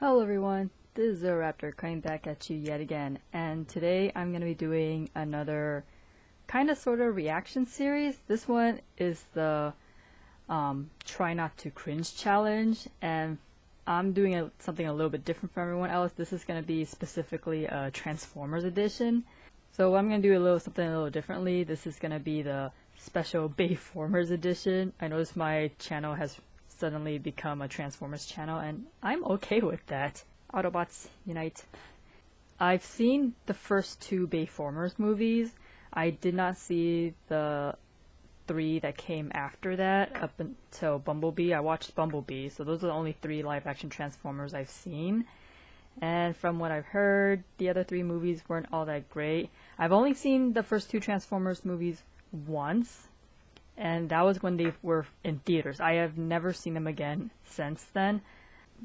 Hello everyone, this is Raptor coming back at you yet again, and today I'm going to be doing another kind of sort of reaction series. This one is the Try Not to Cringe challenge, and I'm doing something a little bit different from everyone else. This is going to be specifically a Transformers edition. So I'm going to do something a little differently. This is going to be the special Bayformers edition. I noticed my channel has suddenly become a Transformers channel, and I'm okay with that. Autobots unite. I've seen the first two Bayformers movies. I did not see the three that came after that up until Bumblebee. I watched Bumblebee, so those are the only three live-action Transformers I've seen. And from what I've heard, the other three movies weren't all that great. I've only seen the first two Transformers movies once, and that was when they were in theaters. I have never seen them again since then.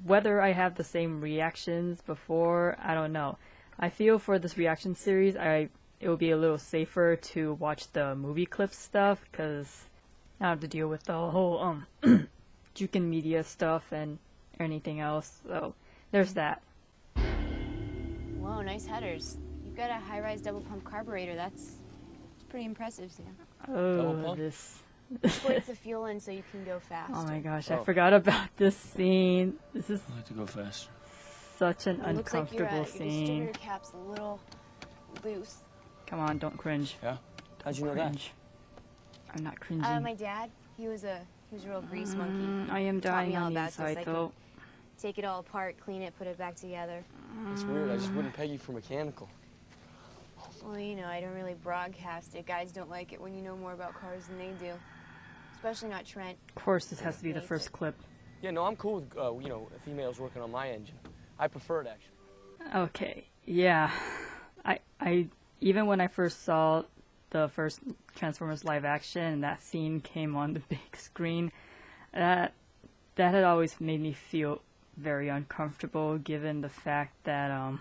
Whether I have the same reactions before, I don't know. I feel for this reaction series, it will be a little safer to watch the movie clip stuff, because I don't have to deal with the whole Jukin Media stuff and anything else. So there's that. Whoa, nice headers. You've got a high-rise double-pump carburetor. That's pretty impressive, Sam. Oh, this... Puts the fuel in so you can go fast. Oh my gosh, I forgot about this scene. This is I like to go faster. Such an It looks like uncomfortable your scene. distributor cap's a little loose. Come on, don't cringe. Yeah? How'd you know Cringe. I'm not cringing. My dad, he was a real grease monkey. I am Taught dying me all on the about this. inside I though. Take it all apart, clean it, put it back together. That's weird. I just wouldn't peg you for mechanical. Well, you know, I don't really broadcast it. Guys don't like it when you know more about cars than they do. Especially not Trent. Of course, this has to be the first clip. Yeah, no, I'm cool with, you know, females working on my engine. I prefer it, actually. Okay, yeah. I even when I first saw the first Transformers live action and that scene came on the big screen, that had always made me feel very uncomfortable, given the fact that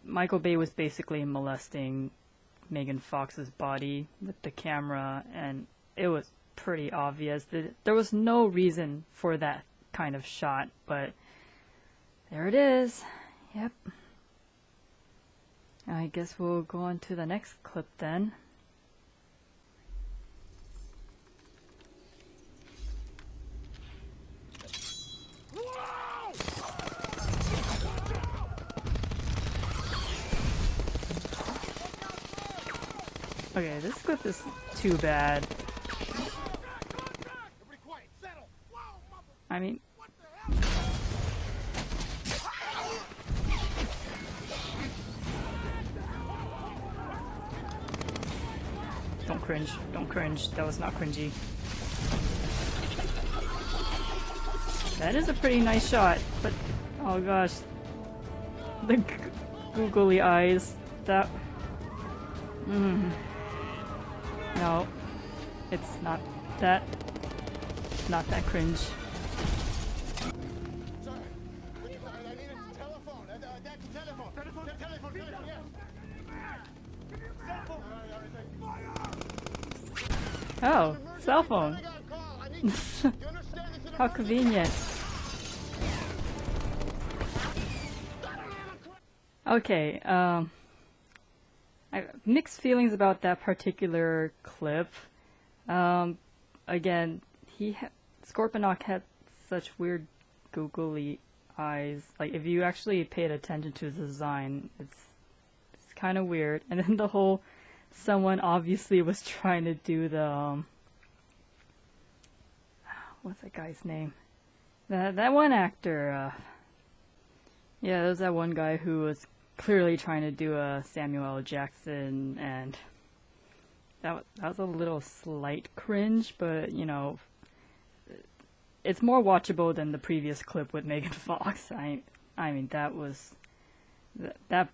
Michael Bay was basically molesting Megan Fox's body with the camera, and it was pretty obvious that there was no reason for that kind of shot, but there it is. Yep. I guess we'll go on to the next clip then. Okay, this clip is too bad. I mean... Don't cringe. Don't cringe. That was not cringy. That is a pretty nice shot, but... Oh gosh. The googly eyes. That... No. It's not that... Not that cringe. Oh, cell phone. How convenient. Okay, I have mixed feelings about that particular clip. Again, Scorponok had such weird googly eyes. Like, if you actually paid attention to the design, it's kind of weird. And then the whole... Someone obviously was trying to do the, what's that guy's name? That one actor, yeah, there was that one guy who was clearly trying to do a Samuel L. Jackson, and that was a little slight cringe, but, you know, it's more watchable than the previous clip with Megan Fox. I mean, that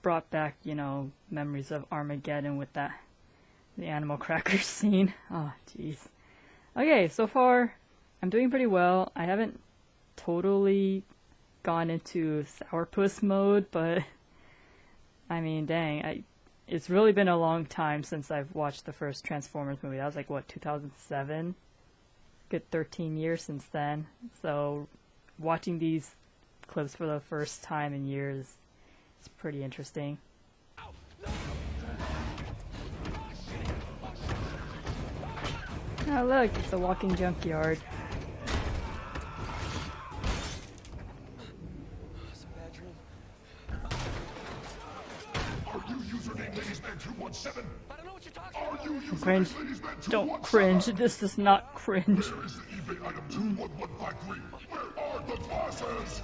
brought back, you know, memories of Armageddon with the animal crackers scene. Oh, jeez. Okay, so far, I'm doing pretty well. I haven't totally gone into sourpuss mode, but I mean, dang, it's really been a long time since I've watched the first Transformers movie. That was like, what, 2007? Good 13 years since then. So watching these clips for the first time in years. It's pretty interesting. Oh look, it's a walking junkyard. It's a bad dream. Are you username LadiesMan217? I don't know what you're talking Are about. you username Cringe. LadiesMan217? Don't cringe. This is not cringe. Where is the eBay item 21153? Where are the glasses?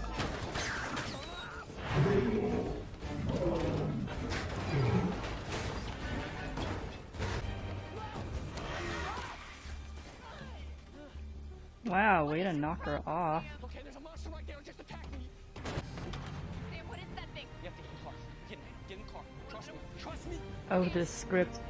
Wow, way to knock her off. Okay, there's a monster right there. Just attack me. Sam, what is that thing? You have to get in the car. Get in the car. Trust me. Trust me. Oh, this script.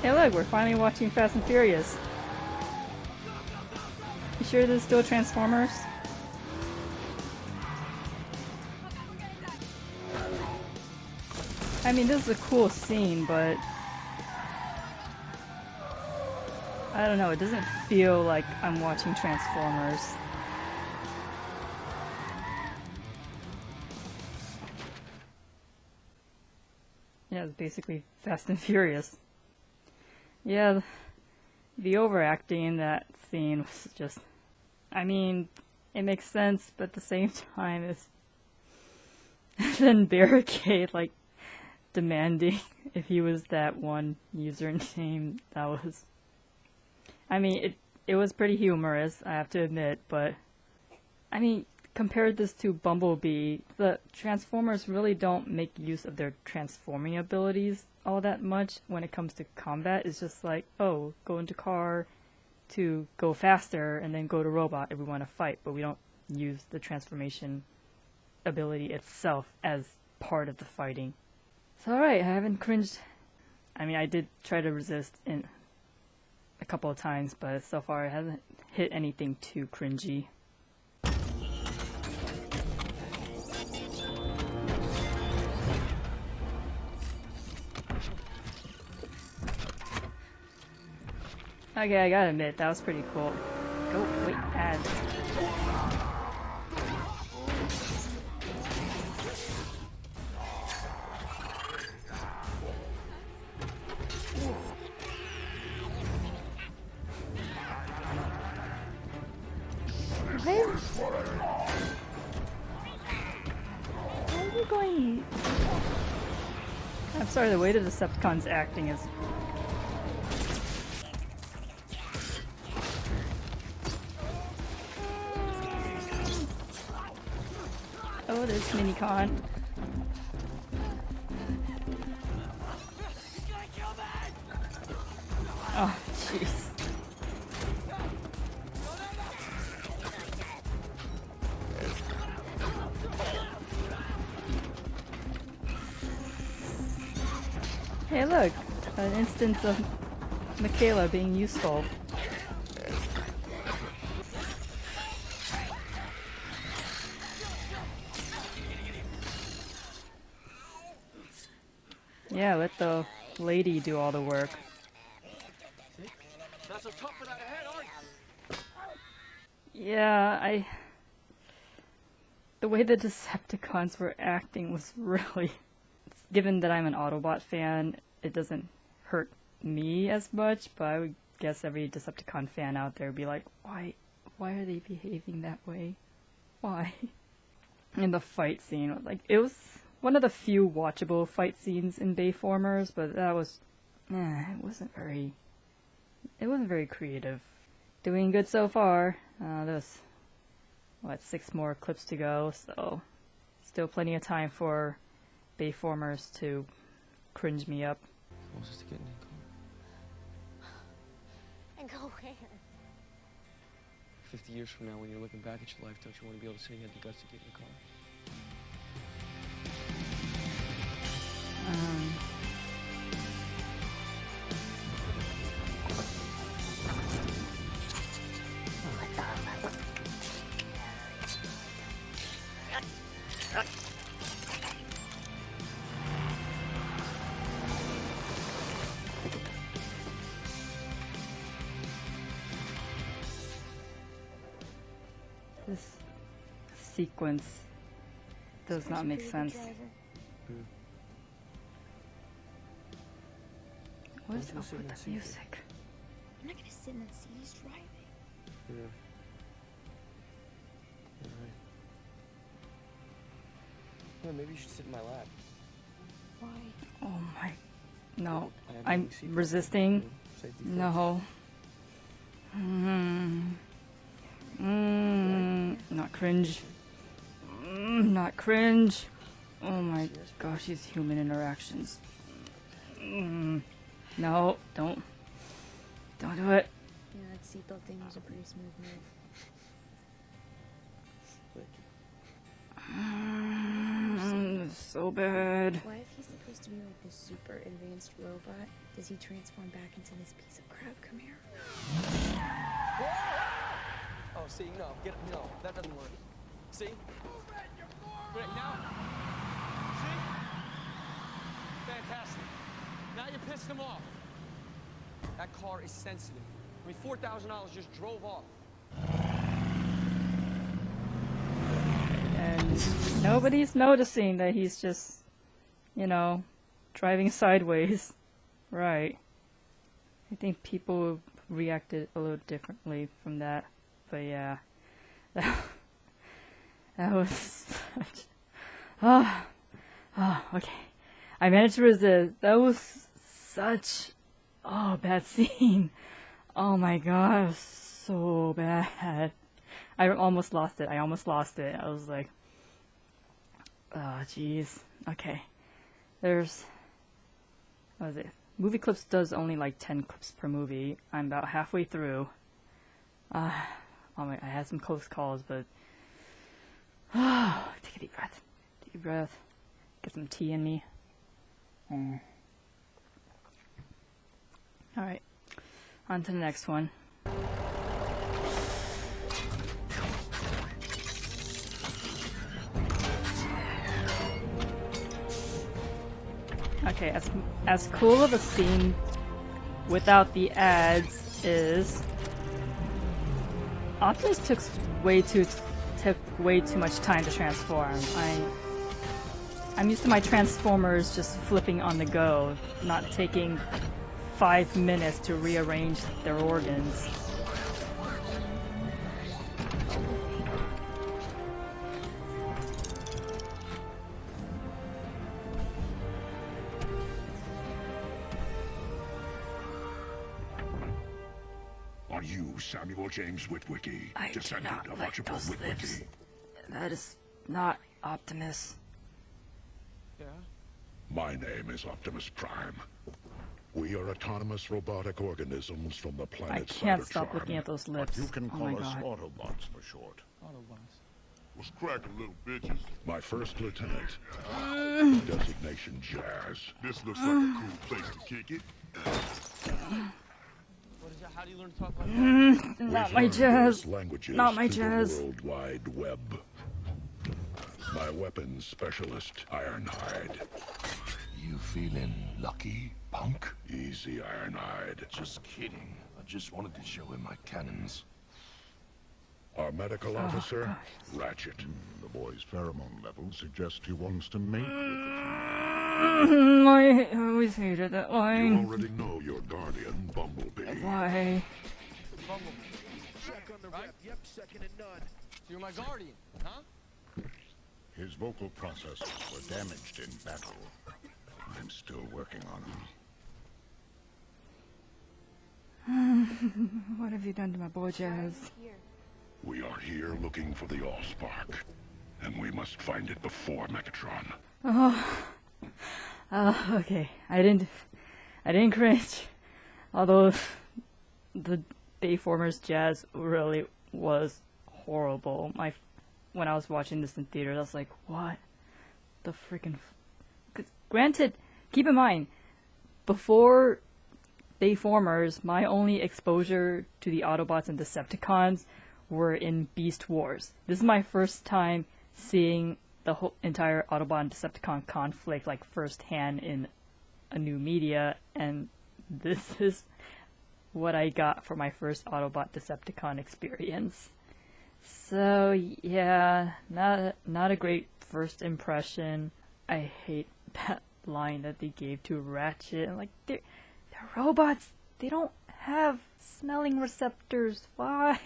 Hey look, we're finally watching Fast and Furious. You sure this is still Transformers? I mean, this is a cool scene, but I don't know, it doesn't feel like I'm watching Transformers. Yeah, it's basically Fast and Furious. Yeah, the overacting in that scene was just... I mean, it makes sense, but at the same time, it's... then Barricade, like, demanding if he was that one username, that was... I mean, it was pretty humorous, I have to admit, but... I mean, compared this to Bumblebee, the Transformers really don't make use of their transforming abilities all that much when it comes to combat. It's just like, oh, go into car to go faster, and then go to robot if we want to fight, but we don't use the transformation ability itself as part of the fighting. It's alright, I haven't cringed. I mean, I did try to resist in a couple of times, but so far it hasn't hit anything too cringy. Okay, I gotta admit, that was pretty cool. Go, wait, ads. Why are you going... I'm sorry, the way the Decepticons acting is... Oh, there's Minicon. Oh, jeez. Hey, look! An instance of Michaela being useful. Yeah, let the lady do all the work. Not so tough for that ahead, are you? Yeah, the way the Decepticons were acting was really... Given that I'm an Autobot fan, it doesn't hurt me as much, but I would guess every Decepticon fan out there would be like, why are they behaving that way? Why? In the fight scene, like, it was one of the few watchable fight scenes in Bayformers, but that was... it wasn't very creative. Doing good so far. There's, 6 more clips to go, so still plenty of time for Bayformers to cringe me up. Wants us to get in the car. And go where? 50 years from now, when you're looking back at your life, don't you want to be able to say you had the guts to get in the car? This sequence does not make sense. What is Don't you up sit in with that the seat? music? I'm not gonna sit in that seat. He's driving. Yeah. You're right. Yeah, maybe you should sit in my lap. Why? Oh my. No. I have I'm young seatbelt. resisting. You know, safety first. No. Not cringe. Not cringe. Oh my gosh, these human interactions. No, don't do it. Yeah, that seatbelt thing was a pretty smooth move. So bad. Why, if he's supposed to be like this super advanced robot, does he transform back into this piece of crap? Come here. Oh, see, no, that doesn't work. See? Great, now. See? Fantastic. Now you pissed him off. That car is sensitive. I mean, $4,000 just drove off. And nobody's noticing that he's just, you know, driving sideways. Right. I think people reacted a little differently from that. But yeah. That was such... okay. I managed to resist. That was such... bad scene. Oh my gosh, so bad. I almost lost it. I was like... Oh, jeez. Okay. There's... What is it? Movie Clips does only like 10 clips per movie. I'm about halfway through. Oh my, I had some close calls, but... take a deep breath. Deep breath. Get some tea in me. Alright. On to the next one. Okay, as cool of a scene without the ads is... Optimus took way too much time to transform. I'm used to my Transformers just flipping on the go, not taking 5 minutes to rearrange their organs. Are you Samuel James Witwicky, I do descendant not of like Archibald those lips. Witwicky? That is not Optimus. Yeah? My name is Optimus Prime. We are autonomous robotic organisms from the I planet can't stop Cybertron. looking at those lips. You can Oh call my us god. Autobots for short. Autobots. What's cracking, little bitches? My first lieutenant. Designation Jazz. This looks like a cool place to kick it. What is that? How do you learn to talk like that? Not We've my learned jazz. those languages Not my through jazz. the World Wide Web. My weapons specialist, Ironhide. You feeling lucky, punk? Easy, Ironhide. Just kidding. I just wanted to show him my cannons. Our medical officer, Ratchet. The boy's pheromone levels suggest he wants to mate with I always hated that You line. already know your guardian, Bumblebee. Why? Bumblebee. Check on the rep. Yep, second and none. So you're my guardian, huh? His vocal processes were damaged in battle. I'm still working on them. What have you done to my boy Jazz? Here. We are here looking for the Allspark, and we must find it before Megatron. Okay. I didn't cringe. Although the Bayformers Jazz really was horrible. When I was watching this in theaters, I was like, what the freaking... Granted, keep in mind, before Bayformers, my only exposure to the Autobots and Decepticons were in Beast Wars. This is my first time seeing the whole entire Autobot and Decepticon conflict like firsthand in a new media, and this is what I got for my first Autobot Decepticon experience. So yeah, not a great first impression. I hate that line that they gave to Ratchet. Like they're robots. They don't have smelling receptors. Why?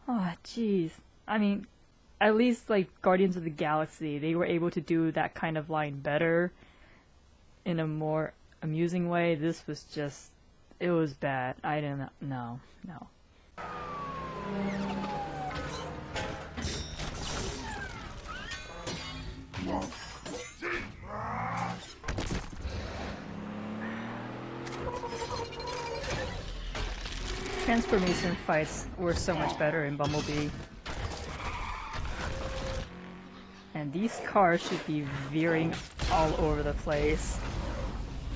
Oh jeez. I mean, at least like Guardians of the Galaxy, they were able to do that kind of line better in a more amusing way. This was just, it was bad. I didn't know. No. Transformation fights were so much better in Bumblebee. And these cars should be veering all over the place.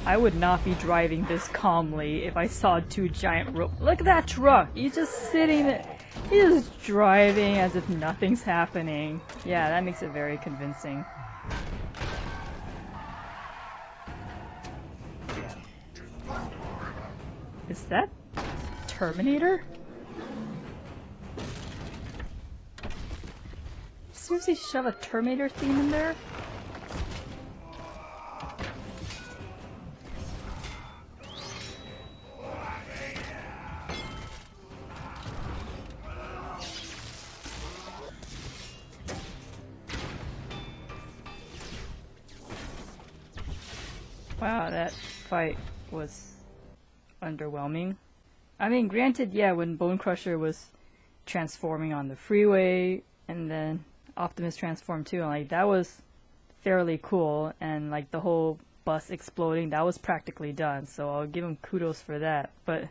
I would not be driving this calmly if I saw two giant Look at that truck! He's just sitting there. He's just driving as if nothing's happening. Yeah, that makes it very convincing. Is that Terminator? Seriously, shove a Terminator theme in there? Wow, that fight was underwhelming. I mean, granted, yeah, when Bone Crusher was transforming on the freeway, and then Optimus transformed too, and like that was fairly cool, and like the whole bus exploding, that was practically done, so I'll give him kudos for that. But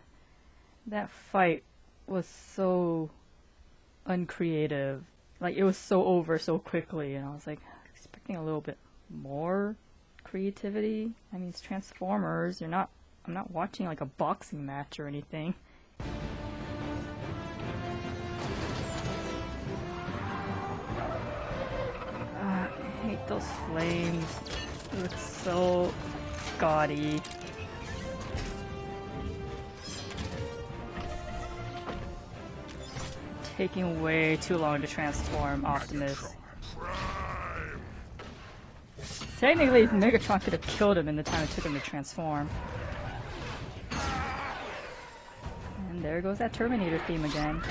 that fight was so uncreative. Like, it was so over so quickly, and I was like expecting a little bit more creativity. I mean, it's Transformers. I'm not watching like a boxing match or anything. I hate those flames. They look so gaudy. Taking way too long to transform Optimus. Technically, Megatron could have killed him in the time it took him to transform. And there goes that Terminator theme again.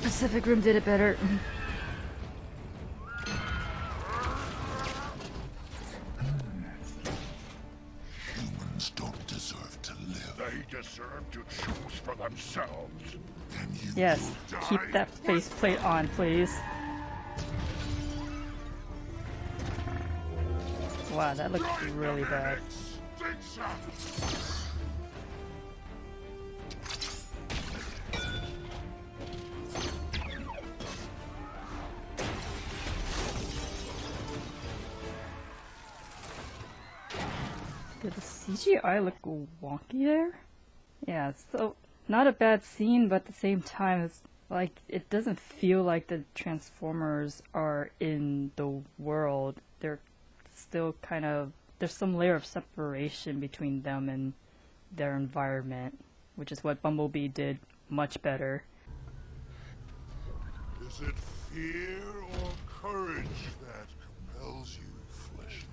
Pacific Rim did it better. Humans don't deserve to live. They deserve to choose for themselves. And you Yes, keep that faceplate on, please. Wow, that looks really bad. Did the CGI look wonky there? Yeah, so not a bad scene, but at the same time, it's like it doesn't feel like the Transformers are in the world. They're still kind of, there's some layer of separation between them and their environment, which is what Bumblebee did much better. Is it fear or courage that compels you, fleshling?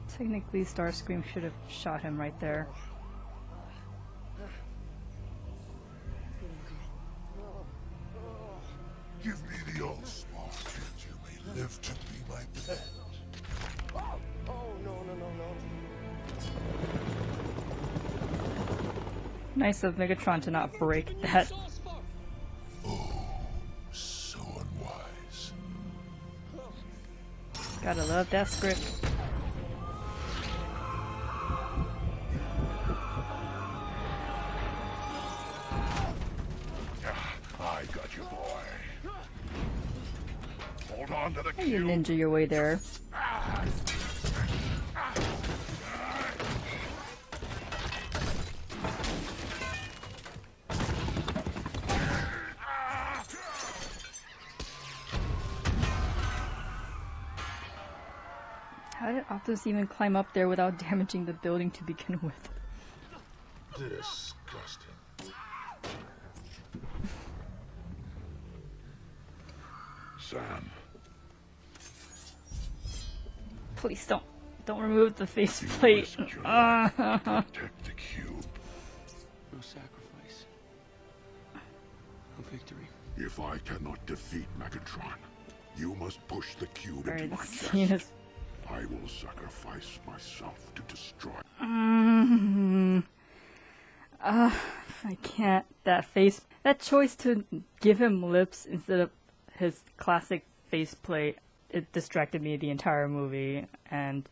Technically, Starscream should have shot him right there. Give me the Allspark, and you may live to be my pet. Oh, no. Nice of Megatron to not break that. Oh, so unwise. Gotta love that script. I got you, boy. Hold on to the How you cube. ninja your way there? did Optimus even climb up there without damaging the building to begin with? Disgusting. Sam. Please don't remove the faceplate. Protect the cube. No sacrifice. No victory. If I cannot defeat Megatron, you must push the cube Alright, into my this scene chest. is... I will sacrifice myself to destroy. I can't. That choice to give him lips instead of his classic faceplate, it distracted me the entire movie. And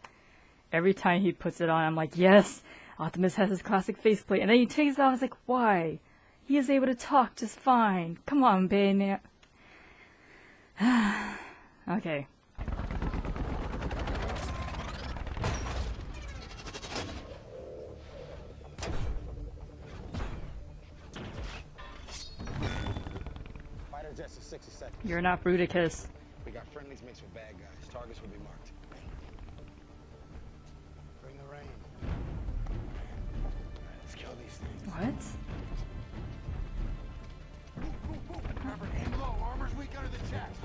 every time he puts it on, I'm like, yes, Optimus has his classic faceplate. And then he takes it off, I was like, why? He is able to talk just fine. Come on, baby. Okay. Fighter jets in 60 seconds. You're not Bruticus. We got friendlies mixed with bad guys. Targets will be marked. Bring the rain. Let's kill these things. What? Trevor, aim low. Armor's weak under the chest.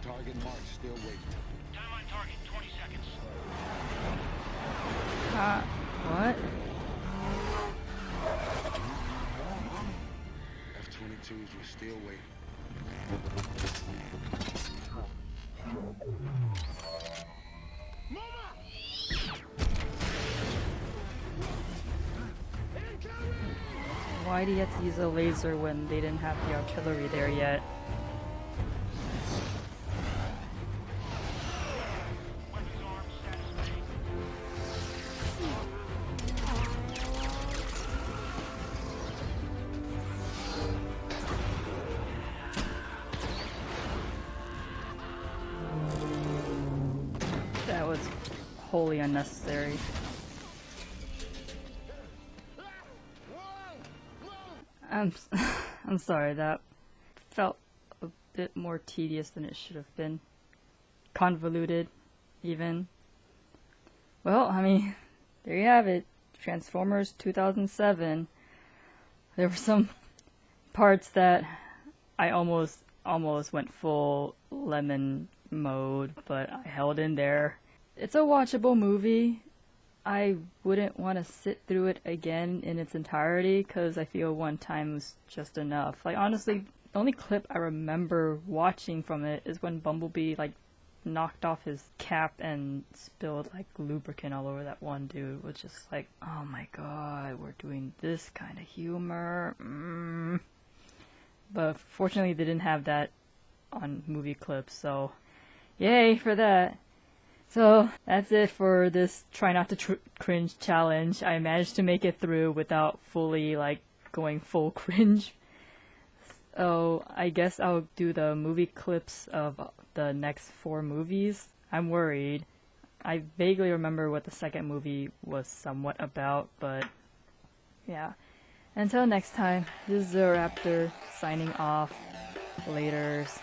Target marked, still waiting. Time on target, 20 seconds. What? F-22s were still waiting. Why do you have to use a laser when they didn't have the artillery there yet? Weapons armed, status ready. That was wholly unnecessary. I'm sorry, that felt a bit more tedious than it should have been. Convoluted, even. Well, I mean, there you have it. Transformers 2007. There were some parts that I almost went full lemon mode, but I held in there. It's a watchable movie. I wouldn't want to sit through it again in its entirety because I feel one time was just enough. Like, honestly, the only clip I remember watching from it is when Bumblebee, like, knocked off his cap and spilled, like, lubricant all over that one dude. It was just like, oh my god, we're doing this kind of humor. But fortunately, they didn't have that on movie clips, so yay for that. So that's it for this try not to cringe challenge. I managed to make it through without fully like going full cringe. So I guess I'll do the movie clips of the next 4 movies. I'm worried. I vaguely remember what the second movie was somewhat about, but yeah. Until next time, this is Raptor signing off. Laters.